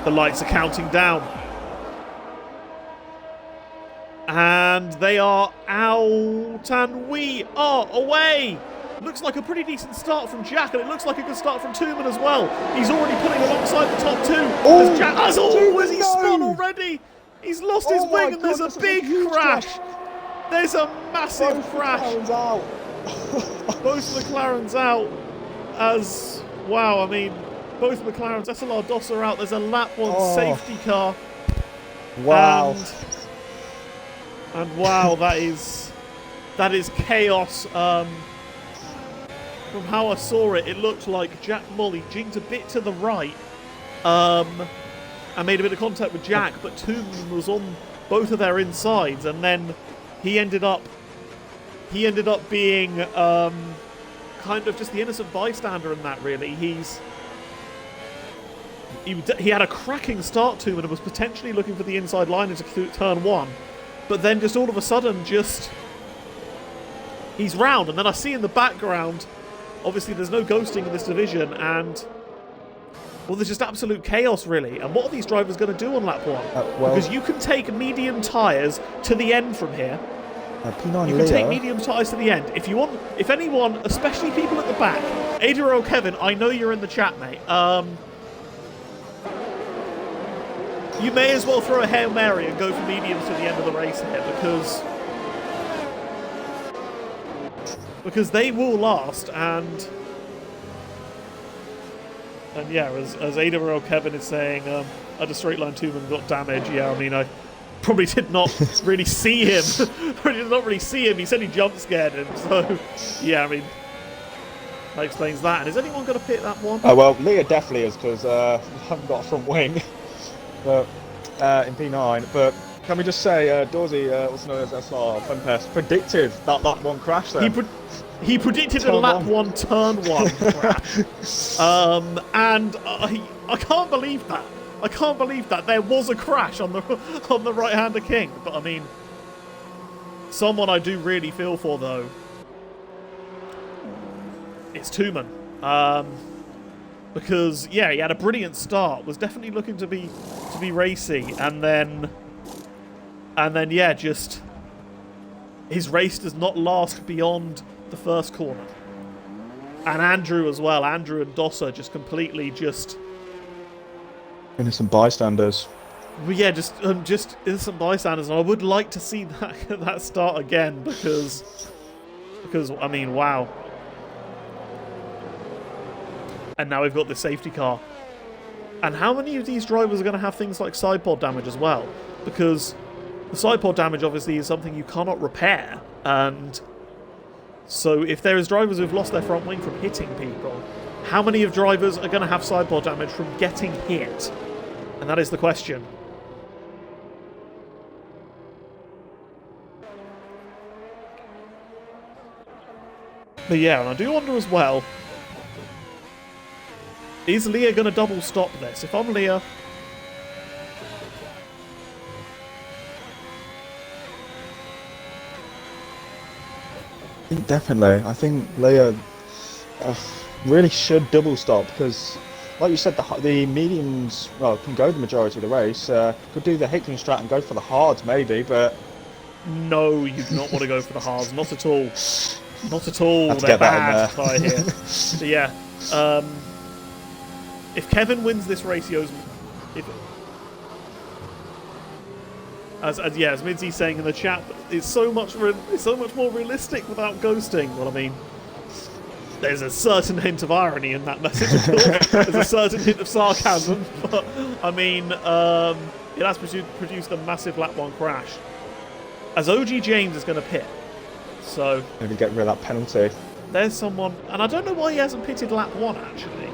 The lights are counting down. And they are out, and we are away. Looks like a pretty decent start from Jack, and it looks like a good start from Tooman as well. He's already pulling alongside the top two. Oh, Jack, has he spun already? He's lost his wing, and there's a big crash. There's a massive crash. Both McLarens out. As, wow, I mean, both McLarens, SLR DOS are out. There's a lap one safety car. Wow. And wow, that is chaos. From how I saw it, it looked like Jack Molly jinked a bit to the right, and made a bit of contact with Jack, but Tooman was on both of their insides, and then he ended up being kind of just the innocent bystander in that. Really, he had a cracking start to and was potentially looking for the inside line into turn one, but then just all of a sudden, he's round, and then I see in the background. Obviously, there's no ghosting in this division, and, well, there's just absolute chaos, really. And what are these drivers going to do on lap one? Because you can take medium tyres to the end from here. P9 you can take medium tyres to the end. If anyone, especially people at the back, Ada or Kevin, I know you're in the chat, mate. You may as well throw a Hail Mary and go for mediums to the end of the race here, because they will last, and yeah, as Ada or Kevin is saying, at a straight line Tooman got damage. Yeah, I mean, I probably did not really see him. He said he jump scared him, so yeah, I mean, that explains that. And is anyone going to pit that one? Oh, well, Leah definitely is, because we haven't got a front wing but in P9, but can we just say, Dorsey, also known as SLR Funpest, predicted that lap one crash then? He predicted a lap one, turn one crash. And I can't believe that. I can't believe that there was a crash on the right-hander king. But I mean, someone I do really feel for though, it's Tooman. Because yeah, he had a brilliant start. Was definitely looking to be racy, and then yeah, just his race does not last beyond the first corner. And Andrew as well. Andrew and Dosser just completely innocent bystanders. But yeah, just innocent bystanders. And I would like to see that start again because I mean, wow. And now we've got the safety car. And how many of these drivers are going to have things like side pod damage as well? Because the side pod damage obviously is something you cannot repair, and so if there is drivers who've lost their front wing from hitting people, how many of drivers are going to have side pod damage from getting hit? And that is the question. But yeah, and I do wonder as well, is Leah going to double stop this? If I'm Leah, Definitely. I think Leah really should double stop because, like you said, the mediums, well, can go the majority of the race. Could do the Hickling strat and go for the hards maybe, but... No, you do not want to go for the hards. Not at all. Not at all. Have to They're get that bad by here. So yeah, if Kevin wins this race, he owes... As Midsy's saying in the chat, it's so much more realistic without ghosting. Well, I mean, there's a certain hint of irony in that message, of course. There's a certain hint of sarcasm, but I mean, it has produced a massive lap one crash. As OG James is going to pit, so maybe get rid of that penalty. There's someone, and I don't know why he hasn't pitted lap one actually.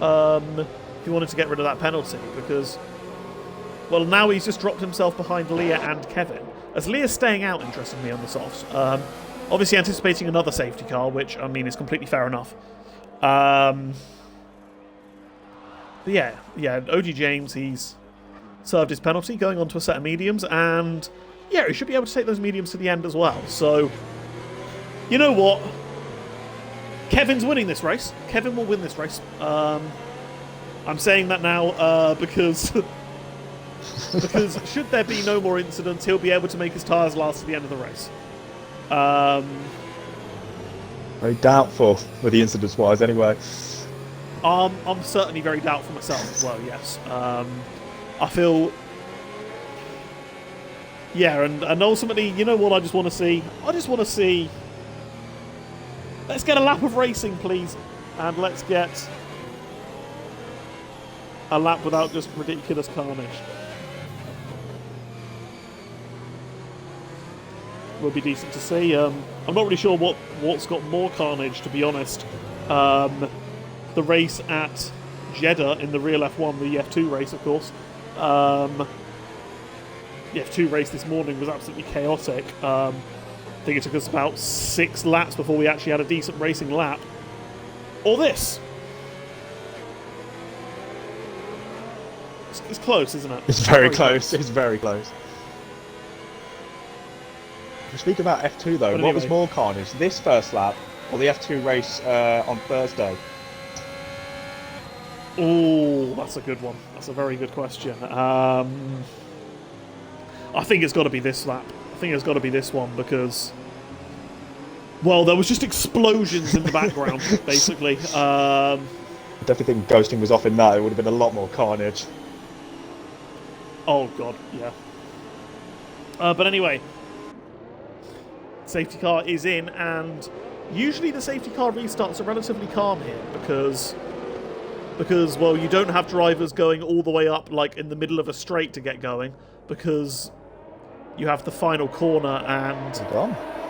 If he wanted to get rid of that penalty, because. Well, now he's just dropped himself behind Leah and Kevin. As Leah's staying out, interestingly, on the softs. Obviously anticipating another safety car, which, I mean, is completely fair enough. But yeah, OG James, he's served his penalty, going on to a set of mediums, and yeah, he should be able to take those mediums to the end as well. So, you know what? Kevin's winning this race. Kevin will win this race. I'm saying that now because because should there be no more incidents, he'll be able to make his tyres last to the end of the race. Very doubtful with the incidents wise, anyway. I'm certainly very doubtful myself as well. Yes, I feel. Yeah, and ultimately, you know what I just want to see? I just want to see. Let's get a lap of racing, please, and let's get a lap without just ridiculous carnage. Will be decent to see. I'm not really sure what's got more carnage, to be honest. The race at Jeddah in the real F1, the F2 race, of course. The F2 race this morning was absolutely chaotic. I think it took us about 6 laps before we actually had a decent racing lap. Or this. It's close, isn't it? It's very close. It's very close. To speak about F2 though, what was more carnage? This first lap or the F2 race on Thursday? Oh, that's a good one. That's a very good question. I think it's got to be this lap. I think it's got to be this one because, well, there was just explosions in the background, basically. I definitely think ghosting was off in that. It would have been a lot more carnage. Oh, God, yeah. But anyway, safety car is in, and usually the safety car restarts are relatively calm here because, well, you don't have drivers going all the way up, like, in the middle of a straight to get going, because you have the final corner, and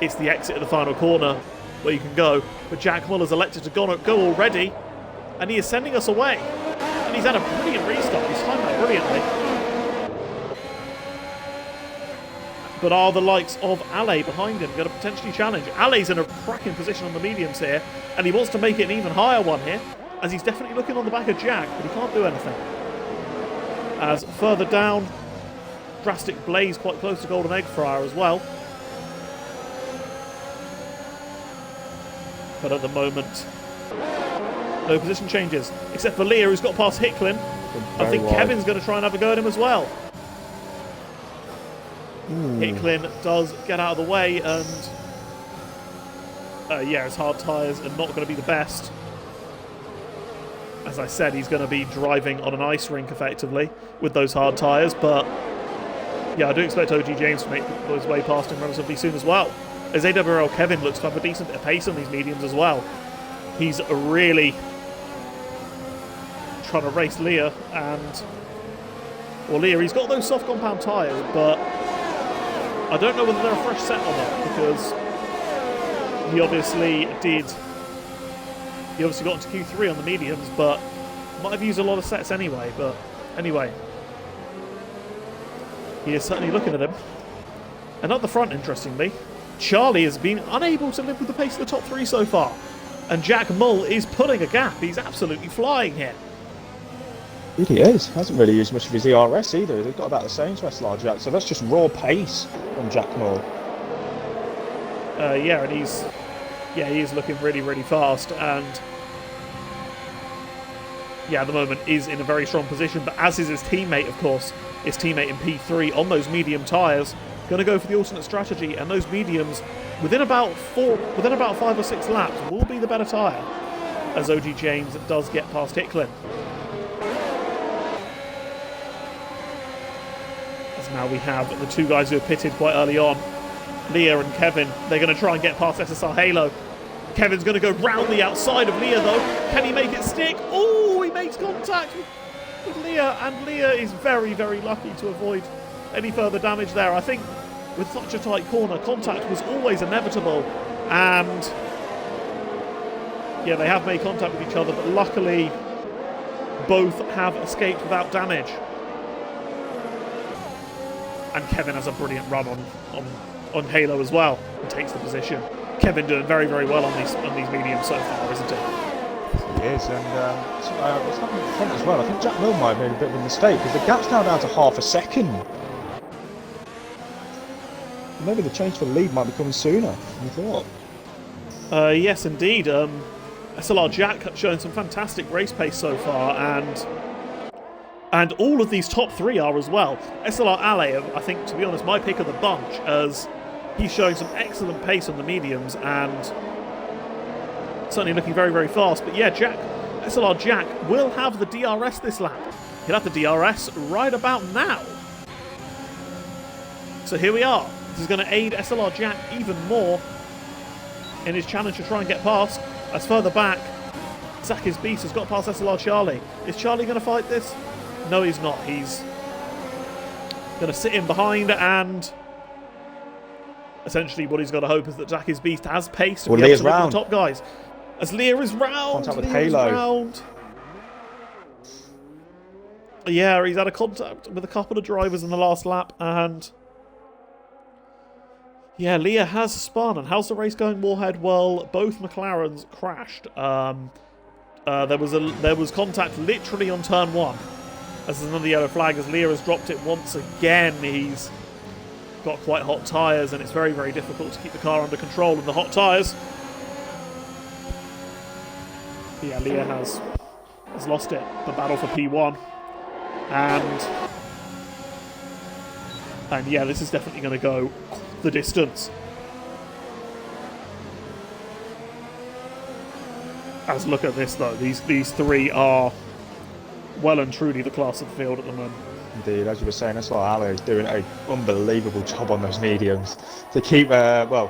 it's the exit of the final corner where you can go. But Jack Muller's elected to go already, and he is sending us away. And he's had a brilliant restart. He's timed that brilliantly. But are the likes of Ale behind him going to potentially challenge? Ale's in a cracking position on the mediums here, and he wants to make it an even higher one here, as he's definitely looking on the back of Jack, but he can't do anything. As further down, Drastic Blaze quite close to Golden Egg Fryer as well. But at the moment, no position changes, except for Leah, who's got past Hicklin. I think Kevin's going to try and have a go at him as well. Hicklin does get out of the way, and yeah, his hard tyres are not going to be the best. As I said, he's going to be driving on an ice rink effectively with those hard tyres, but yeah, I do expect OG James to make his way past him relatively soon as well. As AWL Kevin looks to have a decent bit of pace on these mediums as well. He's really trying to race Leah, and well, Leah, he's got those soft compound tyres, but I don't know whether they're a fresh set or not, because he obviously got into Q3 on the mediums, but might have used a lot of sets anyway. But anyway, he is certainly looking at him. And at the front, interestingly, Charlie has been unable to live with the pace of the top 3 so far, and Jack Mull is pulling a gap. He's absolutely flying here. He is. Hasn't really used much of his ERS either. They've got about the same to SLR Jack, so that's just raw pace from Jack Mull. Yeah, and he is looking really, really fast, and yeah, at the moment is in a very strong position. But as is his teammate, of course, his teammate in P3 on those medium tyres, going to go for the alternate strategy, and those mediums within about 5 or 6 laps will be the better tyre, as OG James does get past Hicklin. Now we have the 2 guys who are pitted quite early on, Leah and Kevin. They're going to try and get past SSR Halo. Kevin's going to go round the outside of Leah, though. Can he make it stick? Oh, he makes contact with Leah, and Leah is very, very lucky to avoid any further damage there. I think with such a tight corner, contact was always inevitable, and yeah, they have made contact with each other, but luckily both have escaped without damage. And Kevin has a brilliant run on Halo as well, and takes the position. Kevin doing very, very well on these mediums so far, isn't he? He is, and what's happening at the front as well? I think Jack Mill might have made a bit of a mistake, because the gap's now down to half a second. Maybe the change for the lead might be coming sooner than we thought. Yes, indeed. SLR Jack showing some fantastic race pace so far, and all of these top three are as well. SLR Ale, I think, to be honest, my pick of the bunch, as he's showing some excellent pace on the mediums and certainly looking very, very fast. But yeah, SLR Jack will have the DRS this lap. He'll have the DRS right about now. So here we are. This is going to aid SLR Jack even more in his challenge to try and get past. As further back, Zach is Beast has got past SLR Charlie. Is Charlie going to fight this? No, he's not. He's going to sit in behind, and essentially what he's got to hope is that Zach is Beast has pace to be able to look at the top guys. As Leah is round. Contact with Halo. Yeah, he's had a contact with a couple of drivers in the last lap, and yeah, Leah has spun. And how's the race going, Warhead? Well, both McLarens crashed. There was contact literally on turn 1. As there's another yellow flag, as Leah has dropped it once again. He's got quite hot tyres, and it's very, very difficult to keep the car under control in the hot tyres. Yeah, Leah has lost it. The battle for P1. And yeah, this is definitely going to go the distance. As look at this though, these three are well and truly the class of the field at the moment. Indeed, as you were saying, SLR Ale is doing an unbelievable job on those mediums to keep, well,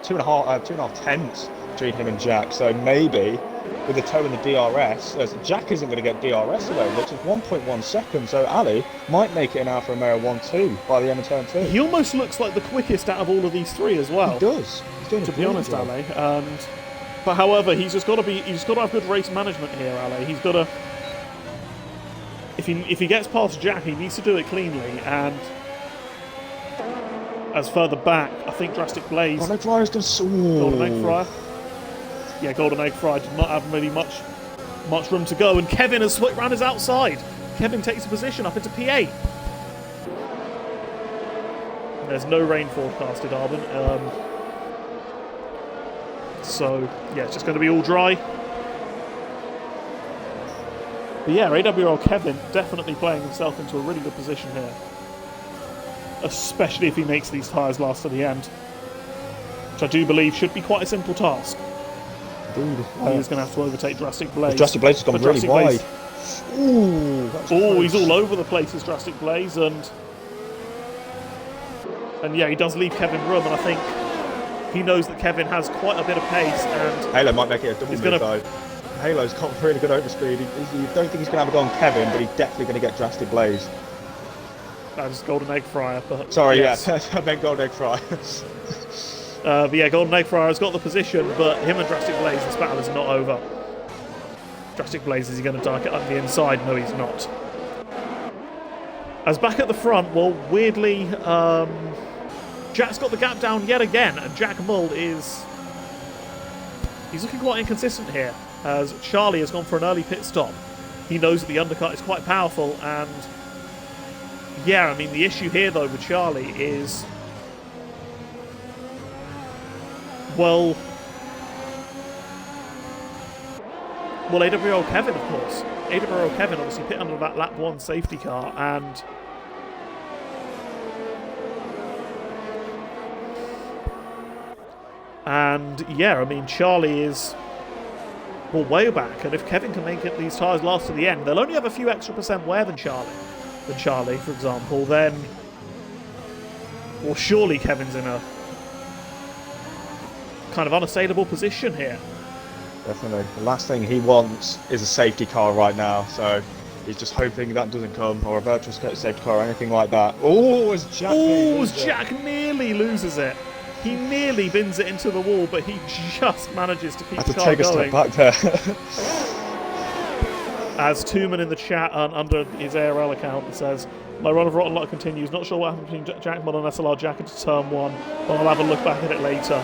two and a half tenths between him and Jack. So maybe with the toe and the DRS, as Jack isn't going to get DRS away, which is 1.1 seconds. So Ali might make it an Alfa Romeo 1-2 by the end of turn 2. He almost looks like the quickest out of all of these three as well. He does. He's doing, to be honest, job. Ale. But however, he's got to have good race management here, Ale. He's got to. If he gets past Jack, he needs to do it cleanly. And as further back, I think Drastic Blaze. Golden Egg Fryer's going to. Golden Egg Fryer. Yeah, Golden Egg Fryer did not have really much room to go, and Kevin has slipped round his outside. Kevin takes a position up into P8. There's no rain forecasted, Arbon. So, yeah, it's just going to be all dry. But yeah, AWL Kevin definitely playing himself into a really good position here. Especially if he makes these tyres last to the end. Which I do believe should be quite a simple task. Indeed. He's going to have to overtake Drastic Blaze. Drastic Blaze has gone really wide. Ooh, he's all over the place, this Drastic Blaze, and yeah, he does leave Kevin room, and I think he knows that Kevin has quite a bit of pace, and Halo might make it a double move though. Halo's got really good overspeed. You don't think he's going to have a go on Kevin, but he's definitely going to get Drastic Blaze. That was Golden Egg Fryer. But sorry, yes. Yeah, I meant Golden Egg Fryer. But yeah, Golden Egg Fryer has got the position, but him and Drastic Blaze, this battle is not over. Drastic Blaze, is he going to dark it up the inside? No, he's not. As back at the front, well, weirdly, Jack's got the gap down yet again, and Jack Mull he's looking quite inconsistent here, as Charlie has gone for an early pit stop. He knows that the undercut is quite powerful, and yeah, I mean, the issue here, though, with Charlie is, well, AWL Kevin, of course. AWL Kevin obviously pit under that lap 1 safety car, and yeah, I mean, Charlie is well way back, and if Kevin can make it these tyres last to the end, they'll only have a few extra percent wear than Charlie, for example, then well, surely Kevin's in a kind of unassailable position here. Definitely. The last thing he wants is a safety car right now, so he's just hoping that doesn't come, or a virtual safety car or anything like that. As Jack nearly loses it. He nearly bins it into the wall, but he just manages to keep the car going. I had to take a step back there. As Tooman in the chat under his ARL account says, my run of rotten luck continues. Not sure what happened between Jack Mull and SLR Jack into turn 1, but I'll have a look back at it later.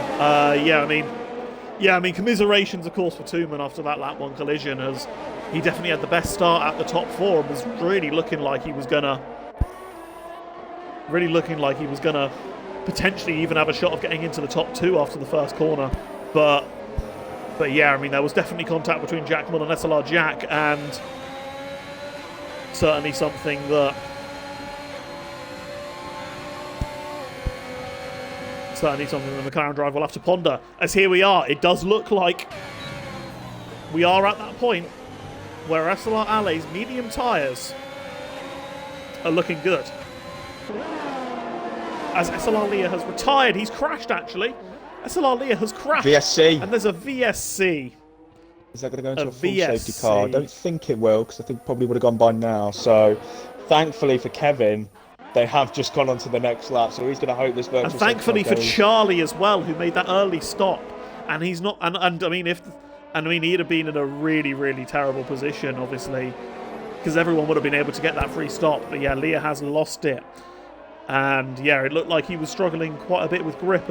Yeah, I mean, commiserations, of course, for Tooman after that lap 1 collision, as he definitely had the best start at the top 4 and was really looking like he was gonna potentially even have a shot of getting into the top 2 after the first corner. But But yeah, I mean, there was definitely contact between Jack Mull and SLR Jack, and certainly something that the McLaren driver will have to ponder. As here we are, it does look like we are at that point where SLR Alley's medium tyres are looking good. As SLR Leah has retired, he's crashed actually. SLR Leah has crashed. VSC. And there's a VSC. Is that going to go into a full VSC. safety car? I don't think it will, because I think probably would have gone by now. So, thankfully for Kevin, they have just gone on to the next lap. So he's going to hope this virtual. And thankfully for Charlie as well, who made that early stop. And he's not. And I mean, he'd have been in a really, really terrible position, obviously, because everyone would have been able to get that free stop. But yeah, Leah has lost it, and yeah, it looked like he was struggling quite a bit with grip,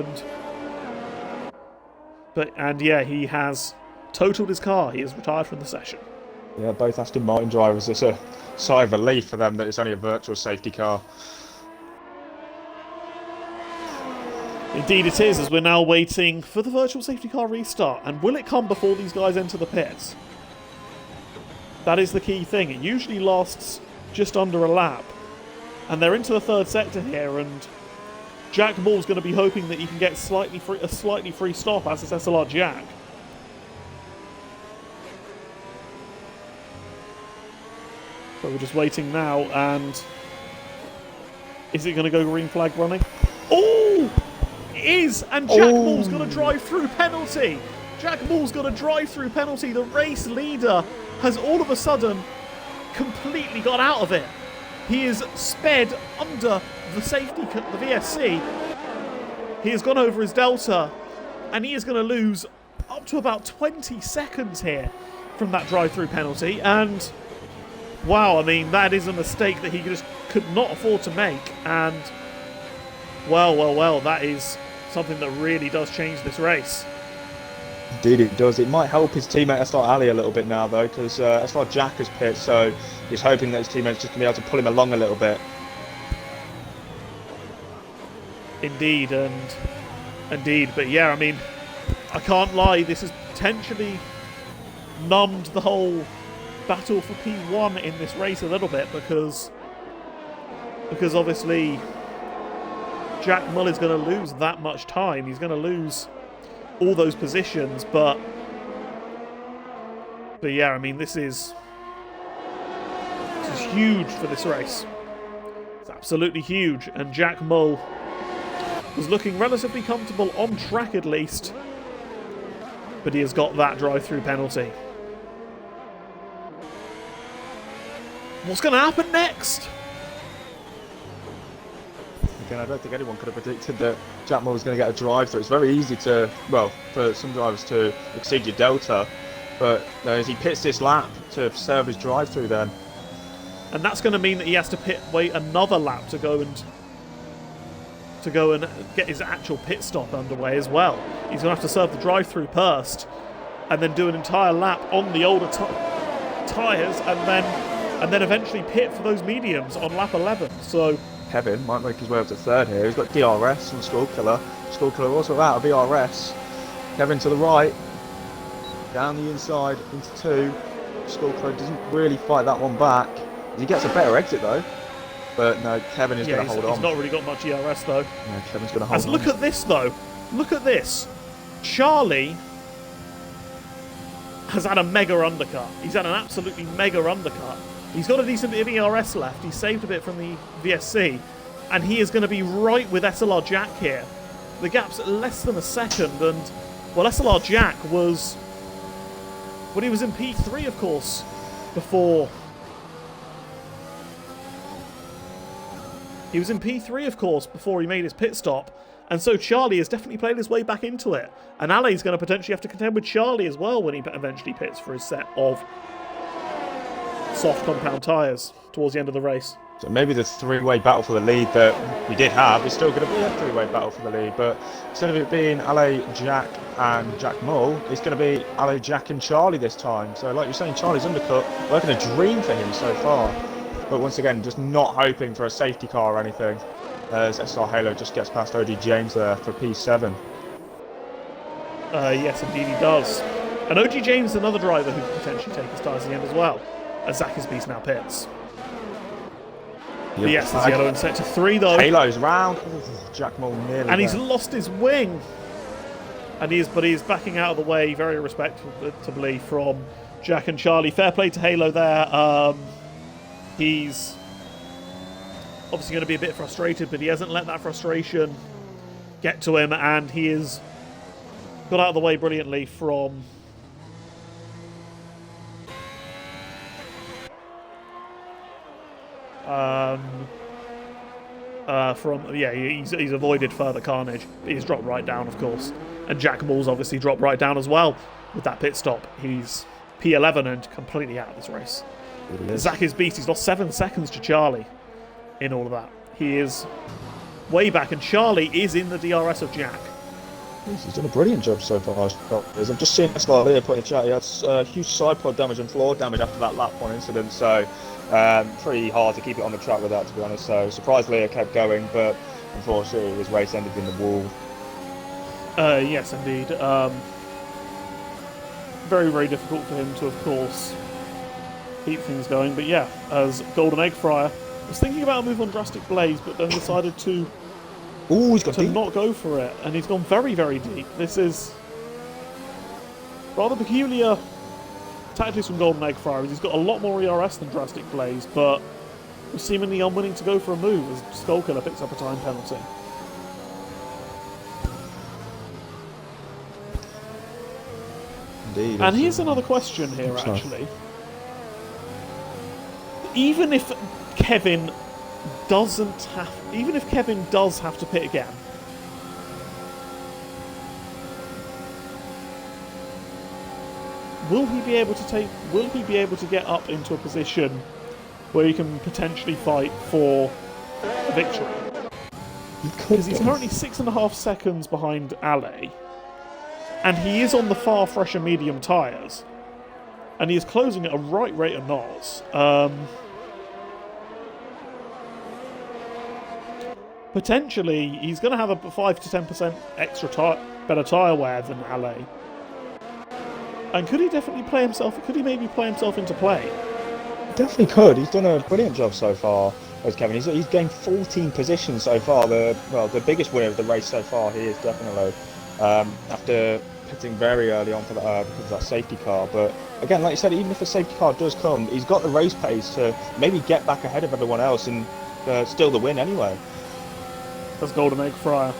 and yeah, he has totaled his car. He has retired from the session. Yeah, both Aston Martin drivers. It's a sigh of relief for them that it's only a virtual safety car. Indeed it is, as we're now waiting for the virtual safety car restart. And will it come before these guys enter the pits? That is the key thing. It usually lasts just under a lap. And they're into the third sector here, and Jack Mull's going to be hoping that he can get a slightly free stop, as is SLR Jack. But we're just waiting now, and is it going to go green flag running? Oh! It is! And Jack Mull's got a drive-through penalty! Jack Mull's got a drive-through penalty. The race leader has all of a sudden completely got out of it. He is sped under the safety, the VSC. He has gone over his delta, and he is going to lose up to about 20 seconds here from that drive-through penalty. And wow, I mean, that is a mistake that he just could not afford to make. And well, that is something that really does change this race. Indeed it does. It might help his teammate SLR Ali a little bit now, though, because SLR Jack has pit, so he's hoping that his teammate's just going to be able to pull him along a little bit. Indeed, but yeah, I mean, I can't lie, this has potentially numbed the whole battle for P1 in this race a little bit, because obviously Jack Mull is going to lose that much time. He's going to lose all those positions, but yeah, I mean, this is huge for this race. It's absolutely huge, and Jack Mull was looking relatively comfortable on track at least, but he has got that drive-through penalty. What's going to happen next? Again, I don't think anyone could have predicted that Jack Mull was going to get a drive-through. It's very easy to, well, for some drivers to exceed your delta, but as he pits this lap to serve his drive-through then. And that's going to mean that he has to wait another lap to go and get his actual pit stop underway as well. He's going to have to serve the drive-through first, and then do an entire lap on the older tyres, and then eventually pit for those mediums on lap 11. So Kevin might make his way up to third here. He's got DRS from Skullkiller. Skullkiller also without a DRS. Kevin to the right, down the inside into two. Skullkiller doesn't really fight that one back. He gets a better exit though. But no, Kevin is going to hold on. He's not really got much ERS though. Yeah, Kevin's going to hold on. Look at this though. Look at this. Charlie has had a mega undercut. He's had an absolutely mega undercut. He's got a decent bit of ERS left. He's saved a bit from the VSC. And he is going to be right with SLR Jack here. The gap's less than a second. And, well, SLR Jack was... Well, he was in P3, of course, before... He was in P3, of course, before he made his pit stop. And so Charlie has definitely played his way back into it. And Ali's going to potentially have to contend with Charlie as well when he eventually pits for his set of soft compound tyres towards the end of the race. So maybe the three-way battle for the lead that we did have is still going to be a three-way battle for the lead, but instead of it being Ale, Jack and Jack Mull, it's going to be Ale, Jack and Charlie this time. So like you're saying, Charlie's undercut, working a dream for him so far. But once again, just not hoping for a safety car or anything, as SR Halo just gets past OD James there for P7. Yes, indeed he does. And OG James is another driver who could potentially take his tyres in the end as well, as Zach Beast now pits. Yep. Yes, it's yellow in sector 3 though. Halo's round. Ooh, Jack Moore nearly And he's there. lost his wing. And he is backing out of the way very respectably from Jack and Charlie. Fair play to Halo there. He's obviously going to be a bit frustrated, but he hasn't let that frustration get to him, and he is got out of the way brilliantly from he's avoided further carnage. He's dropped right down, of course, and Jack Moore's obviously dropped right down as well with that pit stop. He's P11 and completely out of this race. Zach is beast. He's lost 7 seconds to Charlie in all of that. He is way back, and Charlie is in the DRS of Jack. He's done a brilliant job so far. I've just seen SLR put in chat. He had huge side pod damage and floor damage after that lap 1 incident, so pretty hard to keep it on the track with that, to be honest. So surprised Leah kept going, but unfortunately his race ended in the wall. Yes, indeed. Very, very difficult for him to, of course, keep things going. But yeah, as Golden Egg Fryer was thinking about a move on Drastic Blaze, but then decided to He's got deep. not go for it, and he's gone very, very deep. This is rather peculiar tactics from Golden Egg Fryer. He's got a lot more ERS than Drastic Blaze, but was seemingly unwilling to go for a move as Skullkiller picks up a time penalty. Indeed. And here's another question here, actually. Even if Kevin does have to pit again, will he be able to get up into a position where he can potentially fight for a victory? Because he's currently 6.5 seconds behind Ale, and he is on the far fresher medium tyres, and he is closing at a right rate of knots. Potentially, he's going to have a 5 to 10% extra better tyre wear than Ale. And could he definitely play himself? Could he maybe play himself into play? Definitely could. He's done a brilliant job so far, as Kevin. He's gained 14 positions so far. The biggest winner of the race so far. He is definitely after pitting very early on for that because of that safety car. But again, like you said, even if a safety car does come, he's got the race pace to maybe get back ahead of everyone else and still the win anyway. As Golden Egg Fryer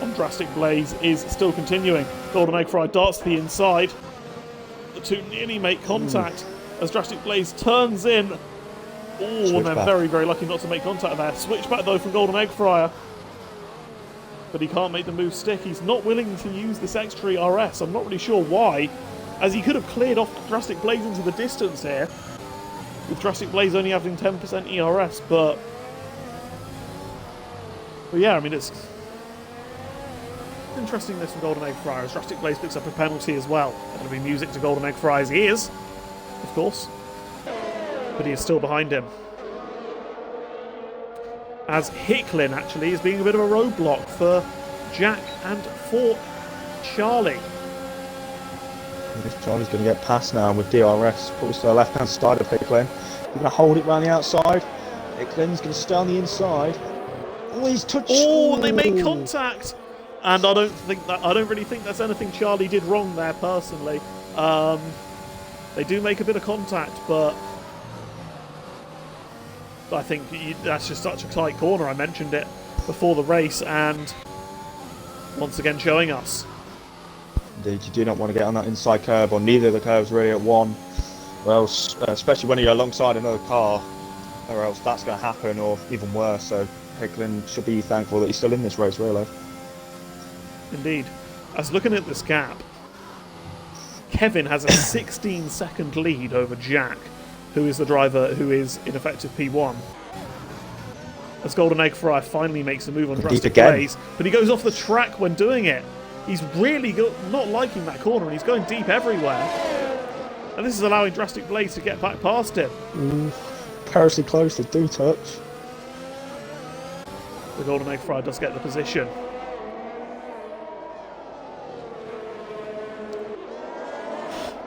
on Drastic Blaze is still continuing. Golden Egg Fryer darts to the inside. The two nearly make contact as Drastic Blaze turns in. Oh, and they're very, very lucky not to make contact there. Switchback though from Golden Egg Fryer. But he can't make the move stick. He's not willing to use this extra ERS. I'm not really sure why, as he could have cleared off Drastic Blaze into the distance here, with Drastic Blaze only having 10% ERS, but yeah, I mean, it's interesting this from Golden Egg Fryer as Drastic Blaze picks up a penalty as well. That'll be music to Golden Egg Fryer's ears, of course, but he is still behind him. As Hicklin actually is being a bit of a roadblock for Jack and for Charlie. Charlie's going to get past now with DRS. Puts to the left-hand side of Hicklin. He's going to hold it round the outside. Hicklin's going to stay on the inside. Oh, he's touched. Oh, they make contact, and I don't really think that's anything Charlie did wrong there personally. They do make a bit of contact, but I think that's just such a tight corner. I mentioned it before the race, and once again showing us. Indeed, you do not want to get on that inside curve, or neither of the curves really at one. Well, especially when you're alongside another car, or else that's going to happen, or even worse. So Hicklin should be thankful that he's still in this race, really. Indeed. As looking at this gap, Kevin has a 16-second lead over Jack, who is the driver who is in effective P1. As Golden Egg Fryer finally makes a move on Drastic Blaze, but he goes off the track when doing it. He's really not liking that corner, and he's going deep everywhere. And this is allowing Drastic Blaze to get back past him. Perilously close, they do touch. The Golden Egg Fryer does get the position.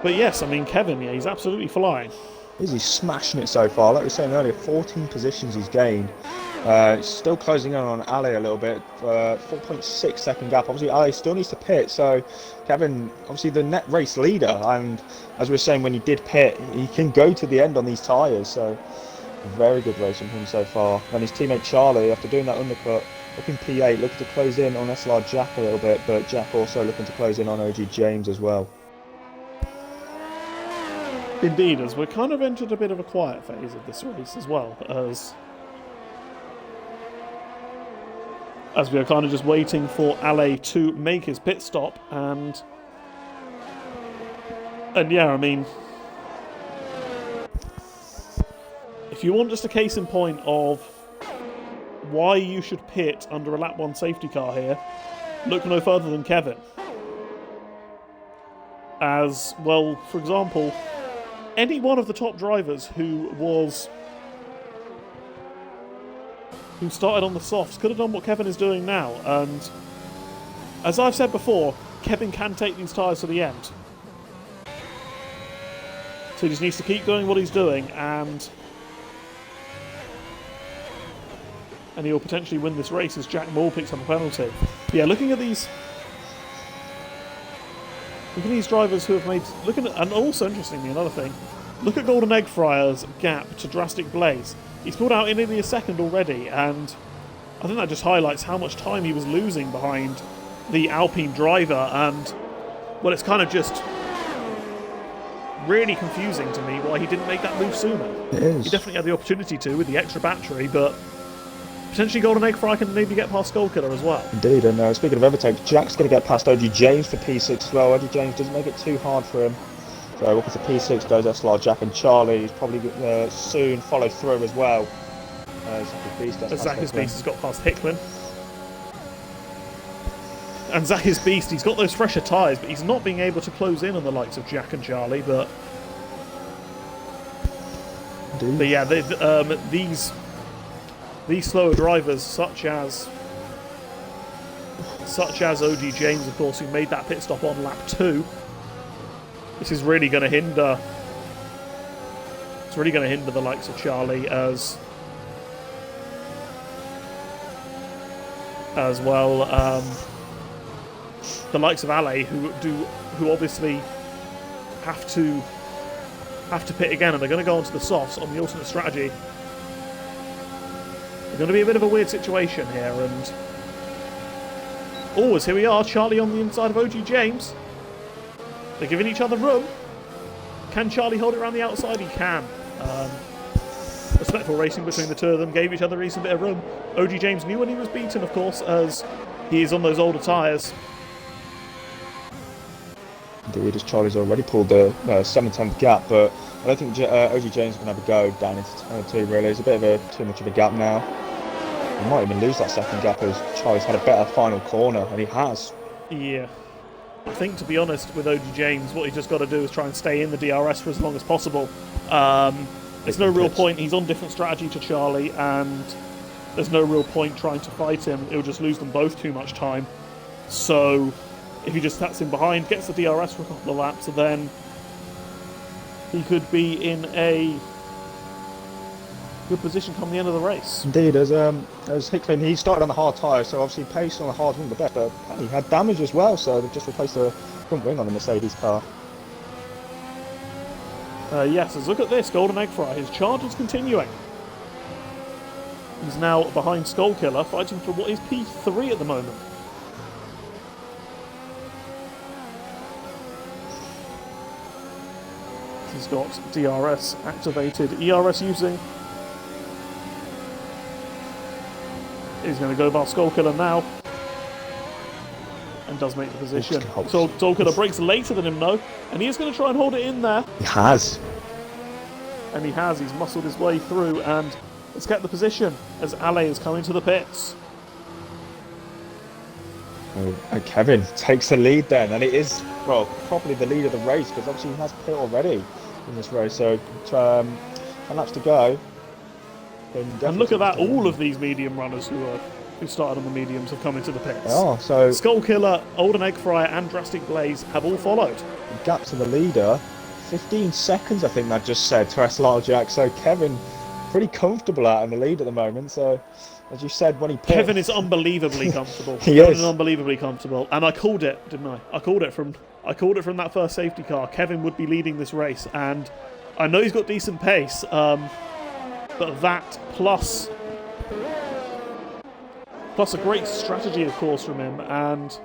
But yes, I mean, Kevin, yeah, he's absolutely flying. He's smashing it so far. Like we were saying earlier, 14 positions he's gained. Still closing in on Ali a little bit. 4.6 second gap. Obviously, Ali still needs to pit. So, Kevin, obviously the net race leader. And as we were saying, when he did pit, he can go to the end on these tyres. So, very good race from him so far. And his teammate Charlie, after doing that undercut, looking P8, looking to close in on SLR Jack a little bit. But Jack also looking to close in on OG James as well. Indeed, as we're kind of entered a bit of a quiet phase of this race as well, as we are kind of just waiting for Ale to make his pit stop, and yeah, I mean, if you want just a case in point of why you should pit under a lap 1 safety car here, look no further than Kevin. As well, for example, any one of the top drivers who started on the softs could have done what Kevin is doing now, and as I've said before, Kevin can take these tyres to the end. So he just needs to keep doing what he's doing, and he'll potentially win this race as Jack Moore picks up a penalty. But yeah, looking at these drivers who have made... And also, interestingly, another thing, look at Golden Egg Fryer's gap to Drastic Blaze. He's pulled out in nearly a second already, and I think that just highlights how much time he was losing behind the Alpine driver, and, well, it's kind of just really confusing to me why he didn't make that move sooner. It is. He definitely had the opportunity to with the extra battery, but potentially Golden Egg Fryer can maybe get past Skullkiller as well. Indeed, and speaking of overtakes, Jack's going to get past OG James for P6 as well. OG James doesn't make it too hard for him. So up to P6 goes SLR Jack, and Charlie is probably soon follow through as well. Zach's Beast has got past Hicklin. And Zach's Beast, he's got those fresher tyres, but he's not being able to close in on the likes of Jack and Charlie. But yeah, these slower drivers, such as OG James, of course, who made that pit stop on lap 2. This is really going to hinder. It's really going to hinder the likes of Charlie as well. The likes of Ale, who obviously have to pit again, and they're going to go onto the softs on the alternate strategy. It's going to be a bit of a weird situation here, and here we are, Charlie on the inside of OG James. They're giving each other room. Can Charlie hold it around the outside? He can. Respectful racing between the two of them gave each other a decent bit of room. OG James knew when he was beaten, of course, as he is on those older tyres. Indeed, as Charlie's already pulled the 7/10 gap, but I don't think OG James is going to have a go down into turn 2, really. It's a bit of too much of a gap now. He might even lose that second gap as Charlie's had a better final corner, and he has. Yeah. I think, to be honest, with OG James, what he's just got to do is try and stay in the DRS for as long as possible. There's no real point. He's on different strategy to Charlie, and there's no real point trying to fight him. It'll just lose them both too much time. So if he just stats him behind, gets the DRS for a couple of laps, then he could be in a good position come the end of the race. Indeed, as Hicklin, he started on the hard tyre, so obviously pace on the hard wasn't the best, but he had damage as well, so they've just replaced the front wing on the Mercedes car. Yes, as look at this, Golden Egg Fry. His charge is continuing. He's now behind Skullkiller, fighting for what is P3 at the moment. He's got DRS activated, ERS using. He's going to go past Skullkiller now. And does make the position. So Skullkiller breaks later than him though. And he is going to try and hold it in there. He has. And he has. He's muscled his way through. And let's get the position as Ale is coming to the pits. And Kevin takes the lead then. And it is, well, probably the lead of the race because obviously he has pit already in this race. So 10 laps to go. And look at that, all of these medium runners who are who started on the mediums, have come into the pits. Oh, so Skull Killer, Olden Egg Fryer, and Drastic Blaze have all followed. gap to the leader, 15 seconds I think that just said to SLR Jack. So Kevin, pretty comfortable out in the lead at the moment. So as you said, when he pits, Kevin is unbelievably comfortable. He Kevin is unbelievably comfortable, and I called it, didn't I? I called it from that first safety car. Kevin would be leading this race, and I know he's got decent pace, but that plus a great strategy, of course, from him, and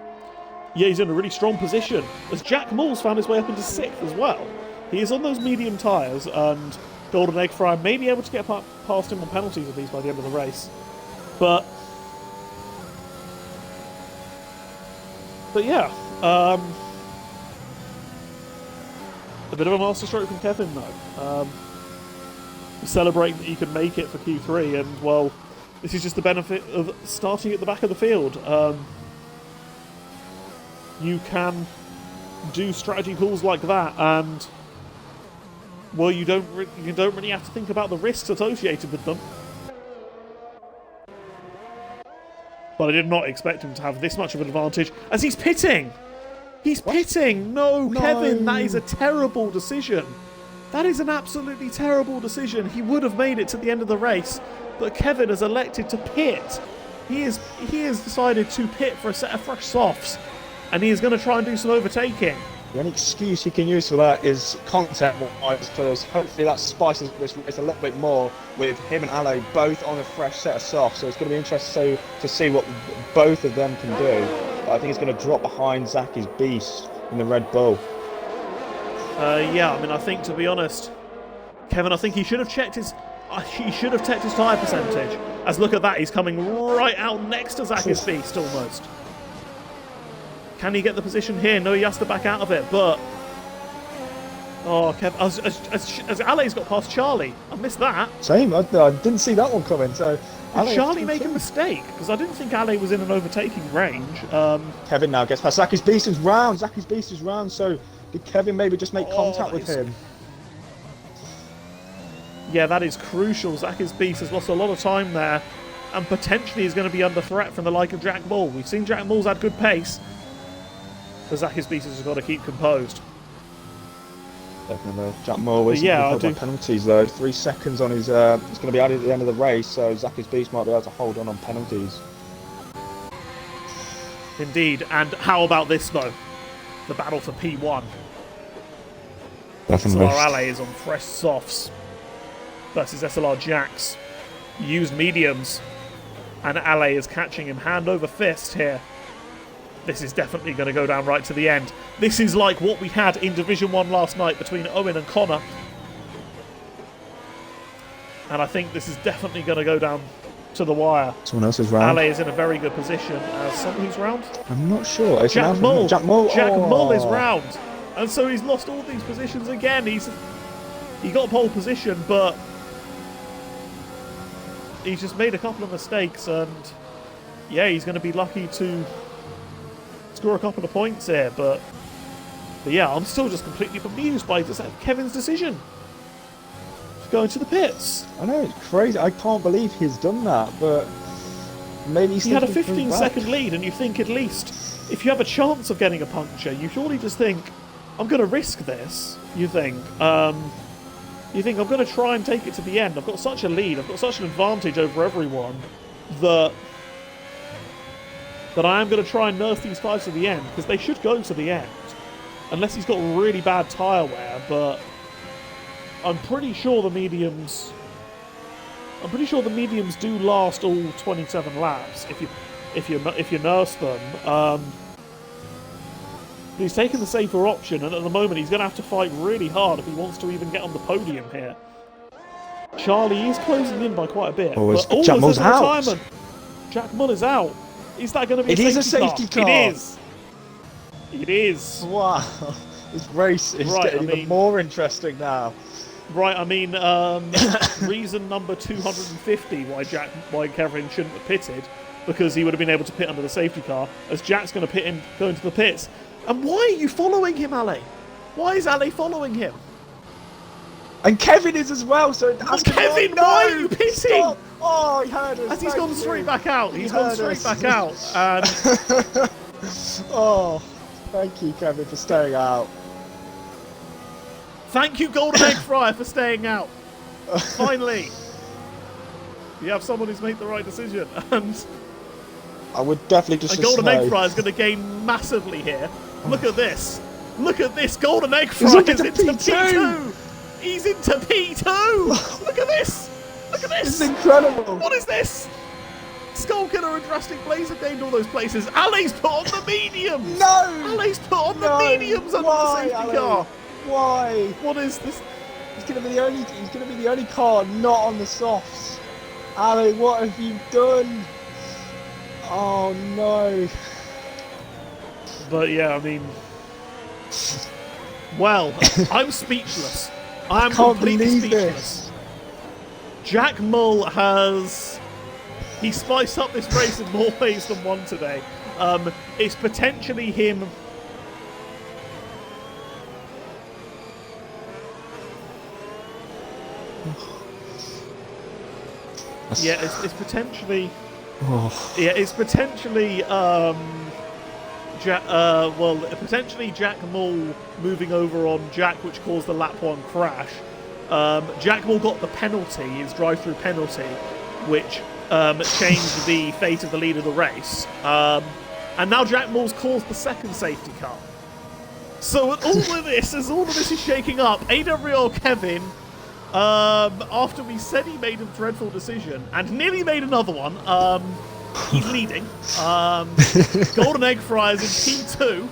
yeah, he's in a really strong position. As Jack Moores found his way up into 6th as well. He is on those medium tyres, and Golden Egg Fryer may be able to get past him on penalties at least by the end of the race. But yeah, a bit of a masterstroke from Kevin though. Celebrating that he can make it for Q3, and well, this is just the benefit of starting at the back of the field. You can do strategy calls like that, and well, you don't really have to think about the risks associated with them. But I did not expect him to have this much of an advantage as he's pitting. He's pitting. No, Kevin, that is a terrible decision. That is an absolutely terrible decision. He would have made it to the end of the race, but Kevin has elected to pit. He has decided to pit for a set of fresh softs, and he is going to try and do some overtaking. the only excuse he can use for that is content-wise, because hopefully that spices this race a little bit more with him and Ale both on a fresh set of softs. So it's going to be interesting to see what both of them can do. But I think it's going to drop behind Zaki's Beast in the Red Bull. Yeah, I mean, I think, to be honest, Kevin, I think he should have checked his tyre percentage. As look at that, he's coming right out next to Zaki's Beast almost. Can he get the position here? No, he has to back out of it, but... Oh, Kevin, as Ale's got past Charlie. I missed that. Same, I didn't see that one coming, so... Did Charlie make a mistake? Because I didn't think Ale was in an overtaking range. Kevin now gets past Zaki's Beast is round. Zaki's Beast is round, so did Kevin maybe just make contact with him? Yeah, that is crucial. Zaki's Beast has lost a lot of time there, and potentially is going to be under threat from the like of Jack Mull. We've seen Jack Mull's had good pace, but Zaki's Beast has got to keep composed. Definitely. Jack Mull was penalties though. 3 seconds on his. It's going to be added at the end of the race, so Zaki's Beast might be able to hold on penalties. Indeed, and how about this though? The battle for P1. Definitely. SLR Ale is on fresh softs versus SLR Jacks. Used mediums, and Ale is catching him hand over fist here. This is definitely going to go down right to the end. This is like what we had in Division 1 last night between Owen and Connor. And I think this is definitely going to go down to the wire. Someone else is round. Ale is in a very good position. Someone who's round? I'm not sure. Jack Mull. Jack Mull. Jack Mull is round. And so he's lost all these positions again. He got pole position, but he's just made a couple of mistakes, and yeah, he's going to be lucky to score a couple of points here, but yeah, I'm still just completely bemused by Kevin's decision to go into the pits. I know, it's crazy. I can't believe he's done that, but maybe he had a 15-second lead, and you think at least if you have a chance of getting a puncture, you surely just think, I'm going to risk this. You think I'm going to try and take it to the end. I've got such a lead, I've got such an advantage over everyone that I am going to try and nurse these guys to the end, because they should go to the end. Unless he's got really bad tyre wear, but I'm pretty sure the mediums do last all 27 laps if you nurse them. But he's taken the safer option, and at the moment he's going to have to fight really hard if he wants to even get on the podium here. Charlie is closing in by quite a bit. Jack Mull's out. Retirement. Jack Mull is out. Is that going to be a safety car? It is. It is. Wow. This race is getting even more interesting now. Right, I mean, reason number 250 why Kevin shouldn't have pitted, because he would have been able to pit under the safety car, as Jack's going to go into the pits. And why are you following him, Ale? Why is Ale following him? And Kevin is as well, so Kevin, why are you pitting? Stop. Oh, he heard us. As he's gone straight back out. He's He gone heard straight us. back out. And Oh, thank you, Kevin, for staying out. thank you, Golden Egg Fryer, for staying out. Finally. You have someone who's made the right decision. And I would definitely just Golden say, Egg Fryer is going to gain massively here. Look at this. Look at this. Golden Egg He's Fryer up is into into P2. P2. He's into P2. Look at this. Look at This this. is incredible. What is this? Skullkiller and Drastic Blaze have gained all those places. Ali's put on the mediums. No. Ali's put on No. the mediums under the Why, safety Ali? car. Why? What is this? He's gonna be the only. He's gonna be the only car not on the softs. Ali, what have you done? Oh no. But yeah, I mean, well, I'm speechless. I'm Can't completely believe speechless. this. Jack Mull he spiced up this race in more ways than one today. It's potentially him. Yeah, it's potentially. Oh. Yeah, it's potentially. Potentially Jack Mull moving over on Jack, which caused the lap 1 crash. Jack Mull got the penalty, his drive-through penalty, which changed the fate of the lead of the race. And now Jack Mull's caused the second safety car. So all of this is shaking up. AWR Kevin, after we said he made a dreadful decision and nearly made another one, he's leading. Golden Egg Fryers in P2.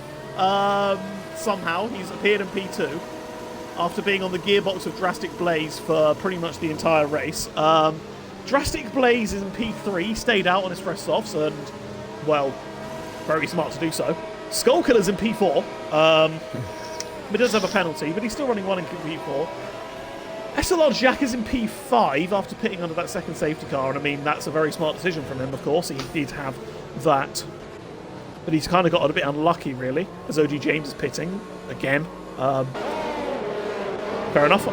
Somehow he's appeared in P2 after being on the gearbox of Drastic Blaze for pretty much the entire race. Drastic Blaze is in P3. He stayed out on his fresh softs and, well, very smart to do so. Skullkiller's in P4. He does have a penalty, but he's still running one in P4. SLR Jack is in P5 after pitting under that second safety car, and I mean, that's a very smart decision from him, of course. He did have that. But he's kind of got a bit unlucky, really, as OG James is pitting again. Fair enough.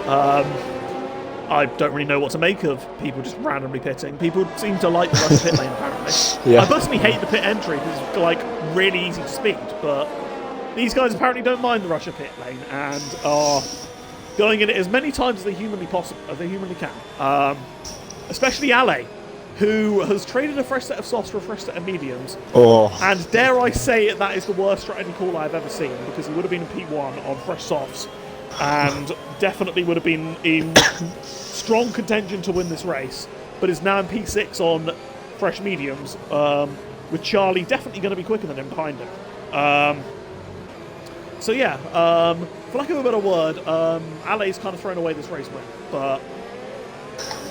I don't really know what to make of people just randomly pitting. People seem to like the Russian pit lane, apparently. Yeah. I personally hate the pit entry because it's, like, really easy to speed, but these guys apparently don't mind the Russia pit lane and are going in it as many times as they humanly can. Especially Ale, who has traded a fresh set of softs for a fresh set of mediums. Oh. And dare I say it, that is the worst strategy call I've ever seen, because he would have been in P1 on fresh softs and definitely would have been in strong contention to win this race, but is now in P6 on fresh mediums, with Charlie definitely going to be quicker than him behind him. So yeah, for lack of a better word, Ale's kind of thrown away this race win, but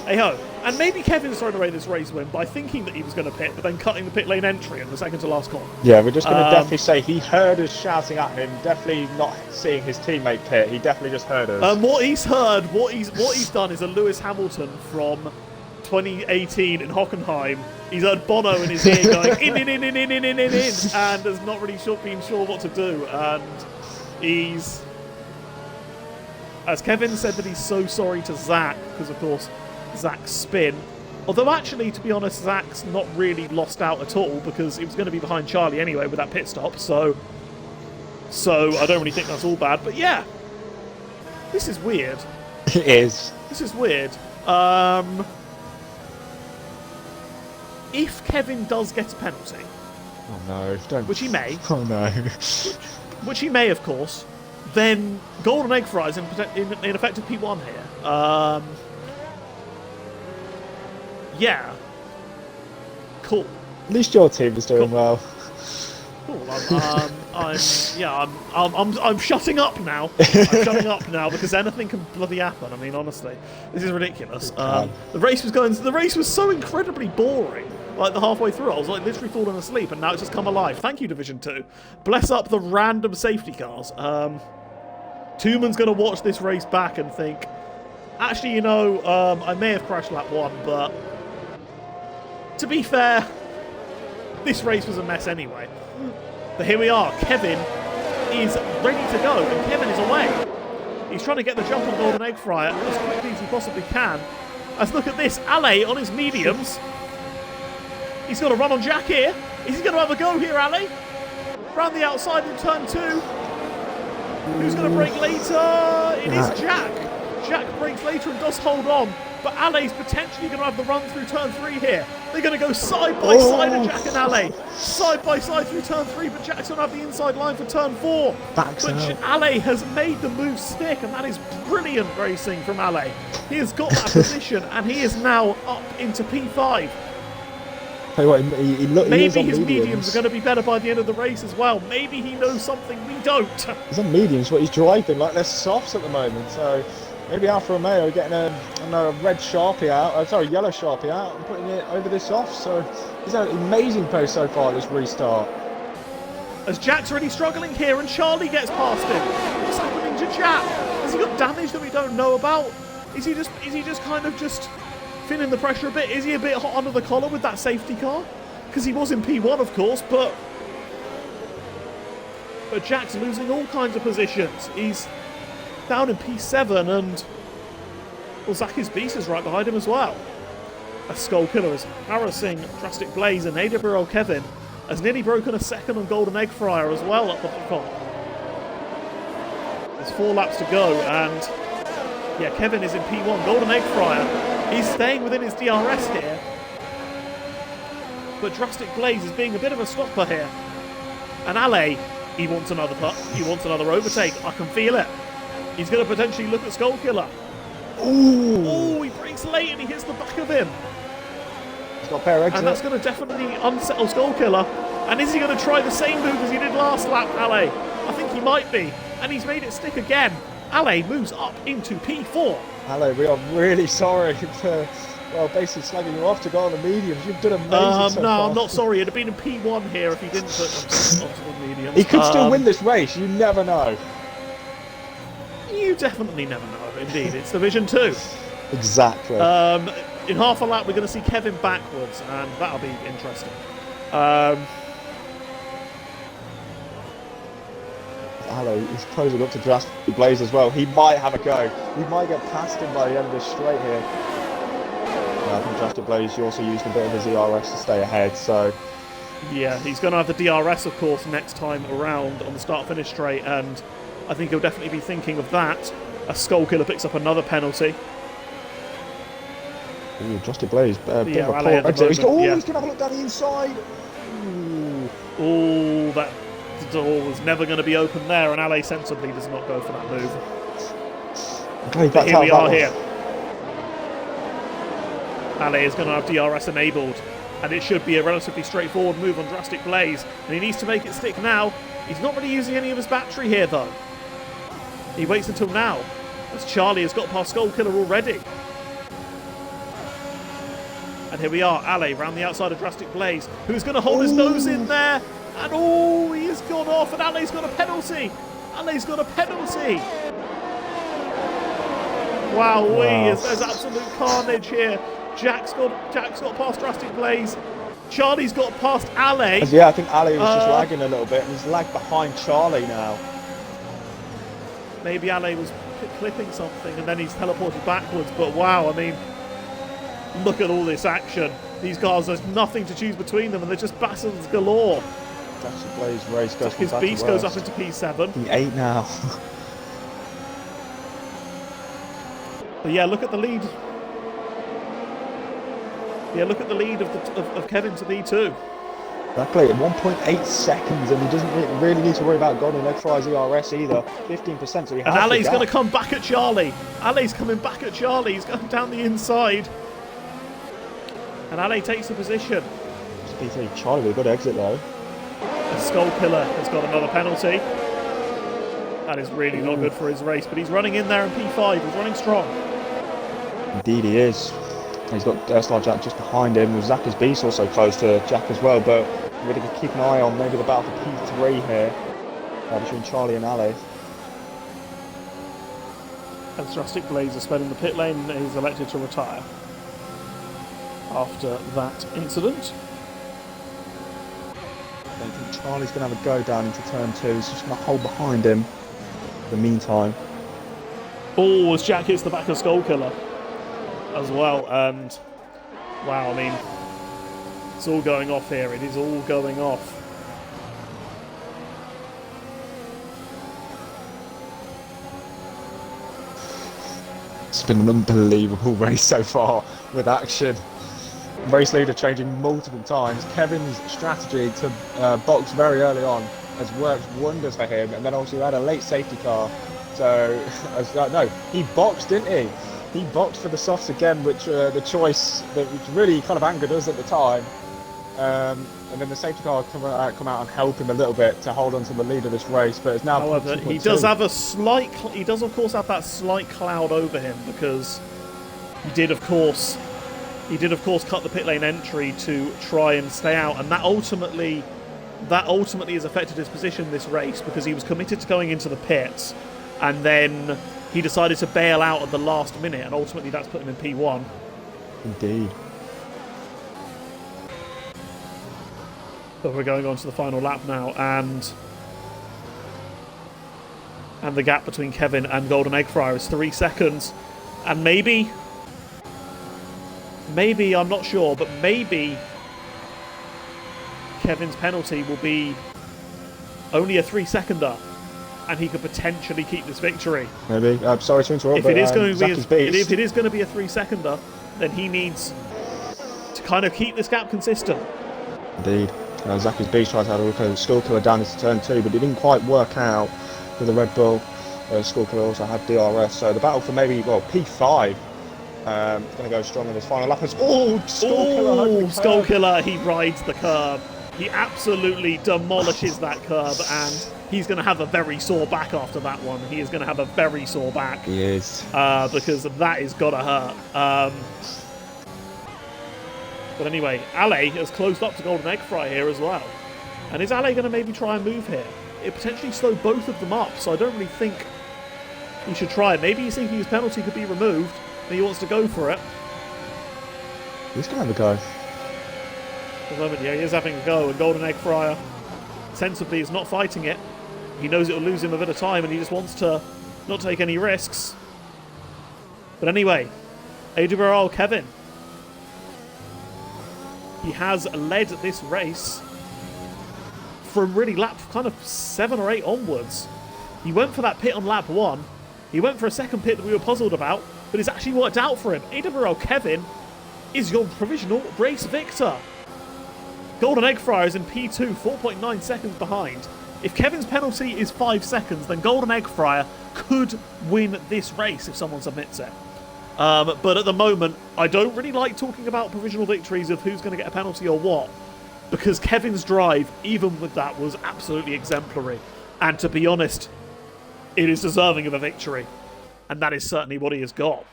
hey-ho. And maybe Kevin's thrown away this race win by thinking that he was going to pit, but then cutting the pit lane entry in the second to last corner. Yeah, we're just going to definitely say he heard us shouting at him, definitely not seeing his teammate pit, he definitely just heard us. What he's done is a Lewis Hamilton from 2018 in Hockenheim. He's heard Bono in his ear going in, and has not really been sure what to do. And he's, as Kevin said, that he's so sorry to Zach because, of course, Zach's spin. Although actually, to be honest, Zach's not really lost out at all because he was going to be behind Charlie anyway with that pit stop. So I don't really think that's all bad. But yeah, this is weird. It is. This is weird. If Kevin does get a penalty, Oh no, don't. which he may, Oh no. which he may, of course, then Golden Egg Fries in effective P1 here. Yeah. Cool. At least your team is doing well. Cool. I'm shutting up now. I'm shutting up now because anything can bloody happen. I mean, honestly, this is ridiculous. The race was so incredibly boring. Like the halfway through, I was like literally falling asleep, and now it's just come alive. Thank you, Division 2. Bless up the random safety cars. Tuman's going to watch this race back and think, actually, you know, I may have crashed lap 1, but to be fair, this race was a mess anyway. But here we are. Kevin is ready to go, and Kevin is away. He's trying to get the jump on Golden Egg Fryer as quickly as he possibly can. Let's look at this. Ale on his mediums. He's got to run on Jack here. Is he going to have a go here, Ale? Round the outside in turn 2. Who's going to break later? It is Jack. Jack breaks later and does hold on. But Ale's potentially going to have the run through turn 3 here. They're going to go side by side of Jack and Ale. Side by side through turn 3, but Jack's going to have the inside line for turn 4. Backs but out. Ale has made the move stick, and that is brilliant racing from Ale. He has got that position, and he is now up into P5. Tell you what, Maybe his mediums are going to be better by the end of the race as well. Maybe he knows something we don't. He's on mediums, but he's driving like they're softs at the moment. So maybe Alfa Romeo getting a red Sharpie out, yellow Sharpie out and putting it over this off. So he's had an amazing pace so far, this restart. As Jack's already struggling here and Charlie gets past him. What's happening to Jack? Has he got damage that we don't know about? Is he just kind of just feeling the pressure a bit? Is he a bit hot under the collar with that safety car? Because he was in P1, of course, but Jack's losing all kinds of positions. He's down in P7, and well, Zacky's Beast is right behind him as well. A Skull Killer is harassing Drastic Blaze, and AWL Kevin has nearly broken a second on Golden Egg Fryer as well up the front. There's 4 laps to go, and yeah, Kevin is in P1. Golden Egg Fryer, he's staying within his DRS here. But Drastic Blaze is being a bit of a stopper here. And Ale, he wants another putt. He wants another overtake. I can feel it. He's going to potentially look at Skull Killer. Ooh, he breaks late and he hits the back of him. He's got a pair of exits. And that's going to definitely unsettle Skull Killer. And is he going to try the same move as he did last lap, Ale? I think he might be. And he's made it stick again. Ale moves up into P4. Ale, we are really sorry for basically slagging you off to go on the mediums. You've done amazing so no, far. I'm not sorry. It'd have been in P1 here if he didn't put onto the mediums. He could still win this race. You never know. You definitely never know. Indeed, it's Division 2. Exactly. In half a lap, we're going to see Kevin backwards, and that'll be interesting. Ale, he's closing up to Drastic Blaze as well. He might have a go. He might get past him by the end of this straight here. I think Drastic Blaze, he also used a bit of his ERS to stay ahead, so... Yeah, he's going to have the DRS, of course, next time around on the start-finish straight, and I think he'll definitely be thinking of that. A Skull Killer picks up another penalty. Ooh, Drastic Blaze, bit of a Ale poor at the exit. moment, He's going to have a look down the inside. Ooh, that door was never going to be open there, and Ale sensibly does not go for that move. But here we are here. Ale is going to have DRS enabled, and it should be a relatively straightforward move on Drastic Blaze, and he needs to make it stick now. He's not really using any of his battery here, though. He waits until now, as Charlie has got past Skull Killer already. And here we are, Ale round the outside of Drastic Blaze, who's going to hold his nose in there, and he has gone off, and Ale's got a penalty. Ale's got a penalty. Wow, there's absolute carnage here. Jack's got past Drastic Blaze. Charlie's got past Ale. Yeah, I think Ale was just lagging a little bit, and he's lagged behind Charlie now. Maybe Ale was clipping something, and then he's teleported backwards. But wow, I mean, look at all this action. These cars, there's nothing to choose between them, and they're just battles galore. Drastic Blaze race goes His Beast goes up into P7. P8 now. But yeah, look at the lead. Yeah, look at the lead of Kevin to V2. Exactly, at 1.8 seconds, and he doesn't really need to worry about Golden Egg Fry's ERS either. 15%, so he has and Ale's going to come back at Charlie. Ale's coming back at Charlie. He's going down the inside. And Ale takes the position. P3, Charlie with a good exit though. The Skull Killer has got another penalty. That is really not good for his race, but he's running in there in P5. He's running strong. Indeed he is. He's got SLR Jack just behind him, with Zacky's Beast also close to Jack as well, but we're going to keep an eye on maybe the battle for P3 here, between Charlie and Ale. As Drastic Blaze has sped in the pit lane, he's elected to retire after that incident. I don't think Charlie's going to have a go down into turn 2, he's just going to hold behind him for the meantime. Oh, as Jack hits the back of Skullkiller as well, and wow, I mean, it's all going off here. It is all going off. It's been an unbelievable race so far with action. Race leader changing multiple times. Kevin's strategy to box very early on has worked wonders for him, and then also he had a late safety car. So, no, he boxed, didn't he? He boxed for the softs again, which the choice that which really kind of angered us at the time. And then the safety car come out and help him a little bit to hold on to the lead of this race. But it's now. However, he does have a slight. He does, of course, have that slight cloud over him because he did, of course, cut the pit lane entry to try and stay out, and that ultimately has affected his position this race because he was committed to going into the pits, and then he decided to bail out at the last minute, and ultimately that's put him in P1. Indeed. But we're going on to the final lap now, and the gap between Kevin and Golden Egg Fryer is 3 seconds, and maybe, I'm not sure, but maybe Kevin's penalty will be only a 3-seconder, and he could potentially keep this victory. Maybe. Sorry to interrupt. If it is going to be a 3-seconder, then he needs to kind of keep this gap consistent. Indeed. Zacky's Beast tried to have a look at Skullkiller down into turn 2, but it didn't quite work out with the Red Bull. Skullkiller also had DRS, so the battle for maybe, P5 is going to go strong in this final lap. Skullkiller, he rides the curb. He absolutely demolishes that curb, and he's going to have a very sore back after that one. He is going to have a very sore back. He is. Because that is got to hurt. But anyway, Ale has closed up to Golden Egg Fry here as well. And is Ale going to maybe try and move here? It potentially slowed both of them up, so I don't really think he should try it. Maybe he's thinking his penalty could be removed, and he wants to go for it. He's going to have a go. At the moment, yeah, he is having a go, and Golden Egg Fryer sensibly is not fighting it. He knows it will lose him a bit of time, and he just wants to not take any risks. But anyway, AWRL Kevin. He has led this race from really lap kind of 7 or 8 onwards. He went for that pit on lap 1. He went for a second pit that we were puzzled about, but it's actually worked out for him. AWRL Kevin is your provisional race victor. Golden Egg Fryer is in P2, 4.9 seconds behind. If Kevin's penalty is 5 seconds, then Golden Egg Fryer could win this race if someone submits it. But at the moment, I don't really like talking about provisional victories of who's going to get a penalty or what, because Kevin's drive, even with that, was absolutely exemplary. And to be honest, it is deserving of a victory. And that is certainly what he has got,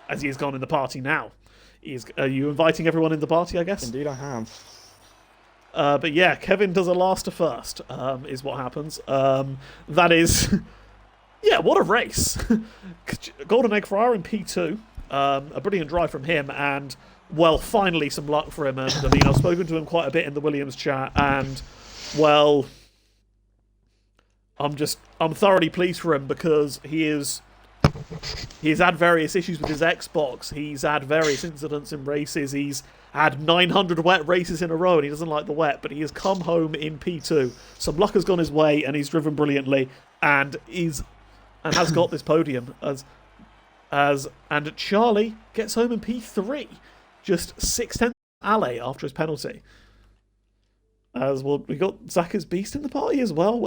as he has gone in the party now. Are you inviting everyone in the party, I guess? Indeed I have. But yeah, Kevin does a last to first, is what happens. That is... Yeah, what a race. Golden Egg Fryer in P2. A brilliant drive from him, and, well, finally some luck for him. And I mean, I've spoken to him quite a bit in the Williams chat, and, well, I'm thoroughly pleased for him because he's had various issues with his Xbox. He's had various incidents in races. He's had 900 wet races in a row, and he doesn't like the wet, but he has come home in P2. Some luck has gone his way, and he's driven brilliantly, and has got this podium and Charlie gets home in P3, just 6/10 Ale after his penalty. As well, we got Zacker's Beast in the party as well.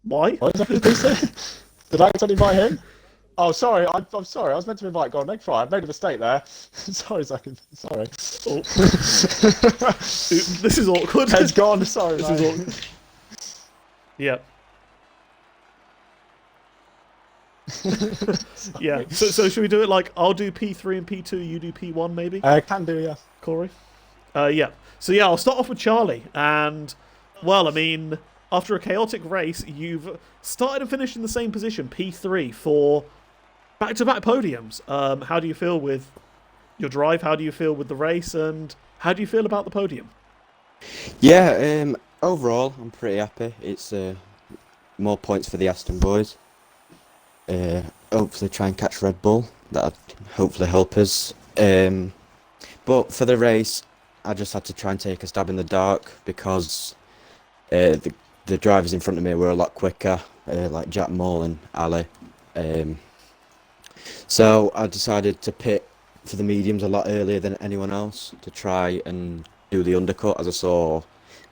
Why? What is Zacker's Beast? Did I accidentally invite him? Oh, sorry. I'm sorry. I was meant to invite Golden Egg Fry. I've made a mistake there. Sorry, Zacker. Sorry. Oh. This is awkward. Head's gone. Sorry. This is awkward. Yeah. Yeah. So should we do it like I'll do P3 and P2, you do P1 maybe? Can do, yeah. Corey? Yeah. So yeah, I'll start off with Charlie. And, well, I mean, after a chaotic race, you've started and finished in the same position, P3, for back-to-back podiums. How do you feel with your drive? How do you feel with the race? And how do you feel about the podium? Yeah, overall, I'm pretty happy. It's more points for the Aston boys. hopefully try and catch Red Bull. That'll hopefully help us. But for the race, I just had to try and take a stab in the dark because the drivers in front of me were a lot quicker, like Jack Moore and Ali. Um, so I decided to pit for the mediums a lot earlier than anyone else to try and do the undercut, as I saw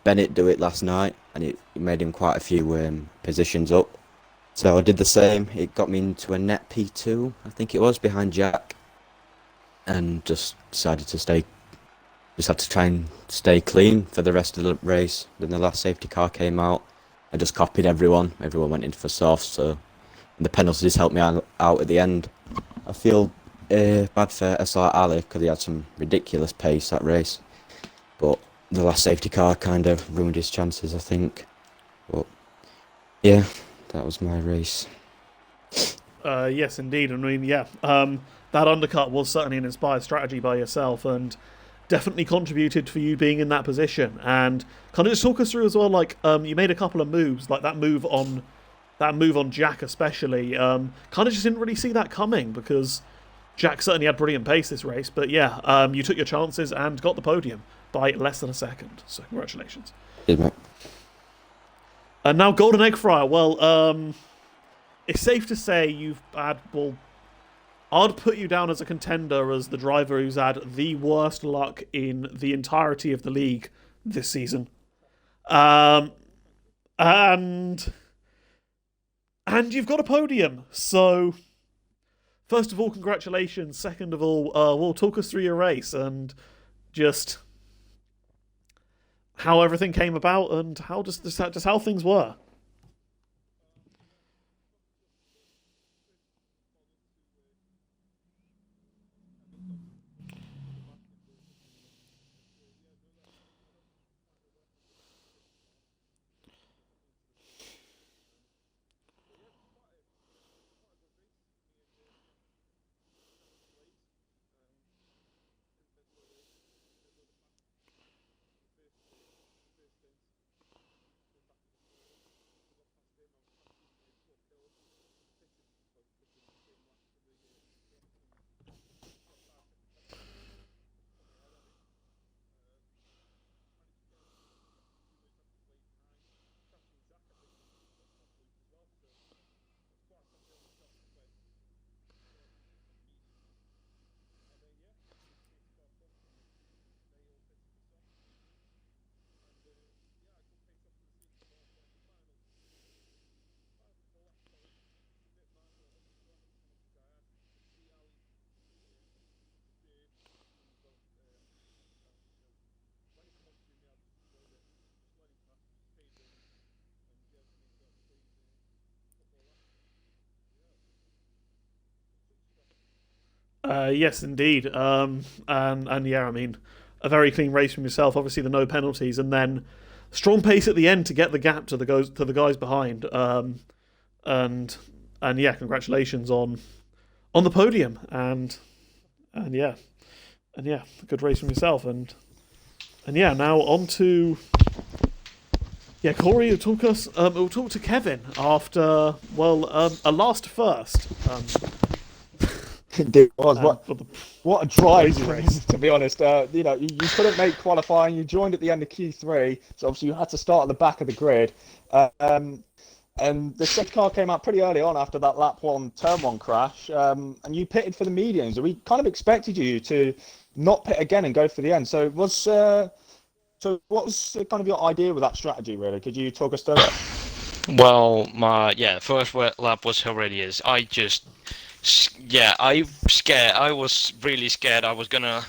Bennett do it last night, and it made him quite a few positions up. So I did the same. It got me into a net P2, I think it was, behind Jack, and just decided to stay. Just had to try and stay clean for the rest of the race. Then the last safety car came out. I just copied everyone. Everyone went in for softs, so the penalties helped me out at the end. I feel bad for SLR Ali because he had some ridiculous pace that race, but the last safety car kind of ruined his chances, I think. But yeah, that was my race. Yes, indeed. I mean, yeah, that undercut was certainly an inspired strategy by yourself, and definitely contributed for you being in that position. And kind of just talk us through as well, like you made a couple of moves, like that move on Jack especially. Kind of just didn't really see that coming because Jack certainly had brilliant pace this race. But yeah, you took your chances and got the podium by less than a second. So congratulations. Cheers, mate. And now Golden Egg Fryer. Well, it's safe to say you've had, well, I'd put you down as a contender as the driver who's had the worst luck in the entirety of the league this season. And you've got a podium. So first of all, congratulations. Second of all, we'll talk us through your race and just how everything came about and how just how things were. Yes, indeed. And yeah, I mean, a very clean race from yourself. Obviously, the no penalties, and then strong pace at the end to get the gap to the guys behind. And and yeah, congratulations on the podium. And yeah, and yeah, good race from yourself. And yeah, now on to yeah, Corey will talk us. We'll talk to Kevin after a last first. Dude, was For the what a drive crazy race, race. to be honest. You couldn't make qualifying. You joined at the end of Q3, so obviously you had to start at the back of the grid. And the safety car came out pretty early on after that lap one, turn one crash. And you pitted for the mediums. We kind of expected you to not pit again and go for the end. So what was kind of your idea with that strategy, really? Could you talk us through it? Well, my first lap was horrendous. I scared. I was really scared. I was gonna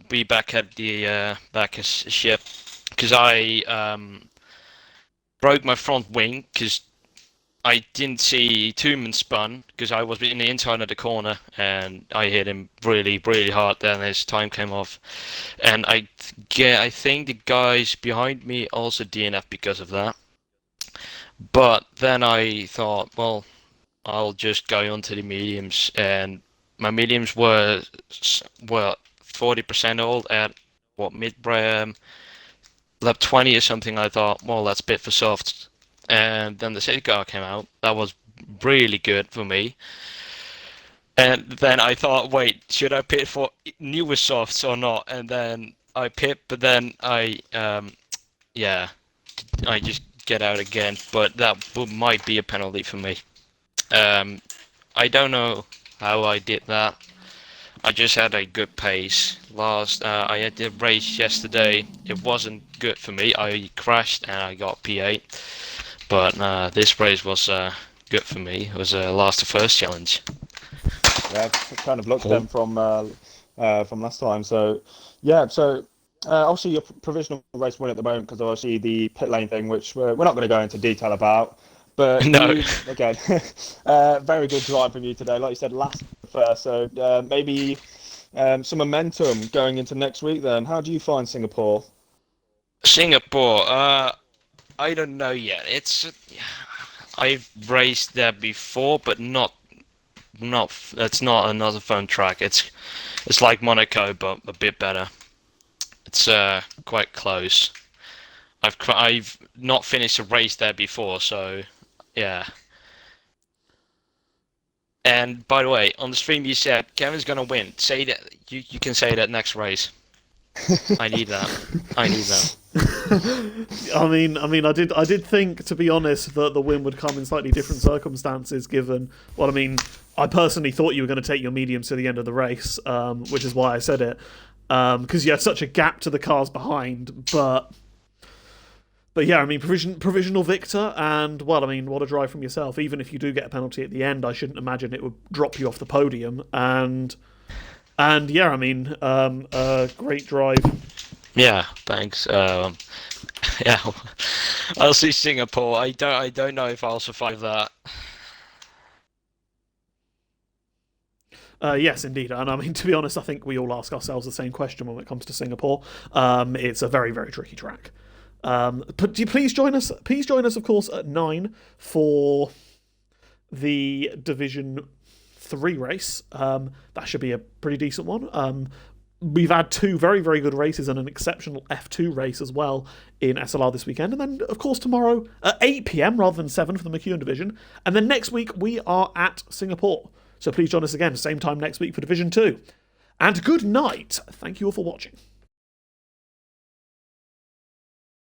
be back at the back as ship because I broke my front wing because I didn't see Tuman spun because I was in the inside of the corner and I hit him really, really hard. Then his time came off, and I think the guys behind me also DNF because of that. But then I thought, well, I'll just go on to the mediums, and my mediums were 40% old at what mid lap 20 or something. I thought, well, that's a bit for soft. And then the safety car came out. That was really good for me. And then I thought, wait, should I pit for newer softs or not? And then I pit, but then yeah, I just get out again. But that might be a penalty for me. I don't know how I did that. I just had a good pace. I had the race yesterday. It wasn't good for me. I crashed and I got P8. But this race was good for me. It was a last to first challenge. Yeah, kind of looked them from last time. So yeah, so obviously your provisional race win at the moment because obviously the pit lane thing, which we're not going to go into detail about. But No. again, very good drive from you today. Like you said, last first. So maybe some momentum going into next week. Then, how do you find Singapore? Singapore. I don't know yet. I've raced there before, but not. It's not another fun track. It's like Monaco, but a bit better. It's quite close. I've not finished a race there before, so yeah. And by the way, on the stream you said Kevin's gonna win. Say that you can say that next race. I need that. I need that. I did think, to be honest, that the win would come in slightly different circumstances. Given, well, I mean, I personally thought you were going to take your mediums to the end of the race, which is why I said it, because you had such a gap to the cars behind. But yeah, I mean, provisional victor, and well, I mean, what a drive from yourself. Even if you do get a penalty at the end, I shouldn't imagine it would drop you off the podium. And yeah, I mean, great drive. Yeah, thanks. Yeah, I'll see Singapore. I don't know if I'll survive that. Yes, indeed, and I mean, to be honest, I think we all ask ourselves the same question when it comes to Singapore. It's a very, very tricky track. But do you please join us? Please join us, of course, at 9 for the Division 3 race. That should be a pretty decent one. We've had 2 very, very good races and an exceptional F2 race as well in SLR this weekend. And then, of course, tomorrow at 8 p.m. rather than 7 for the McEwen division. And then next week, we are at Singapore. So please join us again, same time next week for Division 2. And good night. Thank you all for watching.